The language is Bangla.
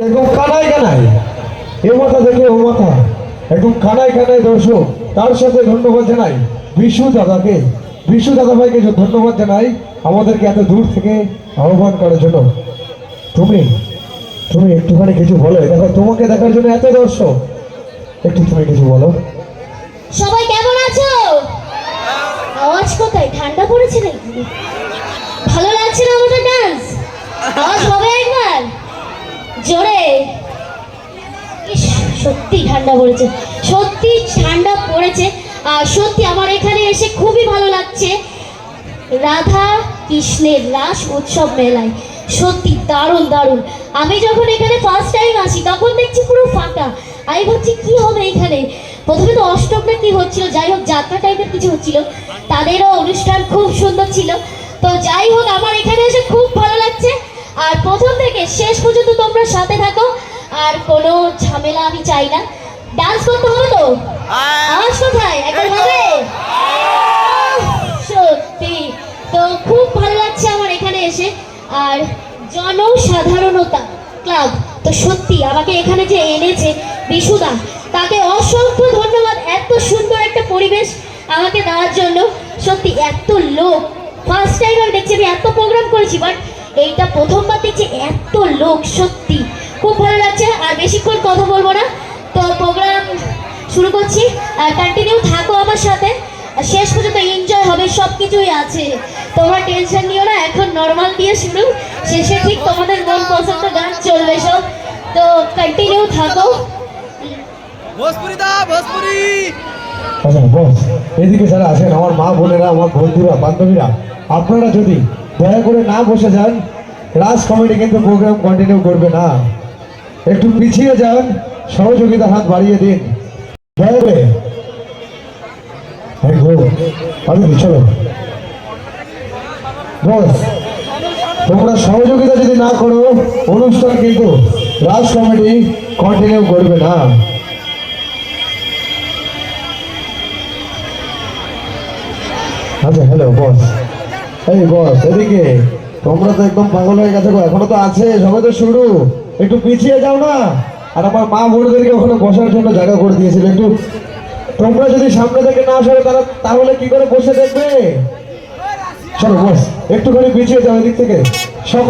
একদম কানায় কানায় এ মাথা দেখে ও মাথা, একদম কানায় কানায় দর্শক। তার সাথে ধন্যবাদ জানাই বিশু দাদাকে, বিশু দাদা ভাইকে ধন্যবাদ জানাই আমাদেরকে এত দূর থেকে আহ্বান করার জন্য। তুমি তুমি একটুখানি কিছু বলো, দেখো তোমাকে দেখার জন্য এত দর্শক, একটু তুমি কিছু বলো। সবাই কেমন আছো? আওয়াজ কোথায়? ঠান্ডা পড়েছে নাকি? ভালো লাগছে না আমাদের ডান্স? আওয়াজ হবে একবার জোরে। ইস, সত্যি ঠান্ডা পড়েছে, সত্যি ঠান্ডা পড়েছে। আর সত্যি আমার এখানে এসে খুবই ভালো লাগছে। রাধা কৃষ্ণের রাস উৎসব মেলায় সত্যি দারুণ দারুণ। আমি যখন এখানে ফার্স্ট টাইম আসি তখন দেখছি পুরো ফাঁকা। আমি ভাবছি কি হবে এখানে। প্রথমে তো অষ্টক না কি হচ্ছিল, যাই হোক যাত্রা টাইপের কিছু হচ্ছিল, তাদেরও অনুষ্ঠান খুব সুন্দর ছিল। তো যাই হোক আমার এখানে এসে খুব ভালো লাগছে। আর প্রথম থেকে শেষ পর্যন্ত তোমরা সাথে থাকো, আর কোনো ঝামেলা আমি চাই না। ডান্স করতে হবে তো? আওয়াজ কোথায়? একবার হবে? সত্যি তো খুব ভালো লাগছে আমার এখানে এসে। আর জনসাধারণতা ক্লাব তো সত্যি আমাকে এখানে যে এনেছে বিশুদা, তাকে অসংখ্য ধন্যবাদ। এত সুন্দর একটা পরিবেশ আমাকে দেওয়ার জন্য। সত্যি এত লোক ফার্স্ট টাইম আমি দেখছি। আমি এত প্রোগ্রাম করেছি বাট এইটা প্রথমবার দেখছি এত লোক। সত্যি খুব ভালো লাগছে। আর বেশিক্ষণ কথা বলবো না, তো প্রোগ্রাম শুরু করছি। আর কন্টিনিউ থাকো আমার সাথে, শেষ পর্যন্ত এনজয় হবে, সব কিছুই আছে। তোমরা টেনশন নিও না, এখন নর্মাল দিয়ে শুরু, শেষে ঠিক তোমাদের মন পছন্দ গান চলবে সব। তো কন্টিনিউ থাকো। ভোজপুরি দা ভোজপুরি। আচ্ছা বস, এদিকে যারা আছেন আমার মা বোনেরা, আমার বন্ধুরা বান্ধবীরা, আপনারা যদি দয়া করে না বসে যান, রাজ কমিটি কিন্তু প্রোগ্রাম কন্টিনিউ করবে না। একটু পিছিয়ে যান, সহযোগিতা হাত বাড়িয়ে দিন দয়া করে। চলো বস, তোমরা সহযোগিতা যদি না করো অনুষ্ঠান কিন্তু রাজ কমিটি কন্টিনিউ করবে না। আচ্ছা হ্যালো বস, এই বস এদিকে, তোমরা তো একদম পাগল হয়ে গেছো, এখনো তো আছে, সবাই তো শুরু, একটু পিছিয়ে যাও না। আর আমার মা বোনদেরকে ওখানে বসার জন্য জায়গা করে দিয়েছিল, একটু তোমরা যদি সামনে থেকে না সরো তাহলে কি করে বসে দেখবে। চলো বস একটুখানি পিছিয়ে যাও এদিক থেকে।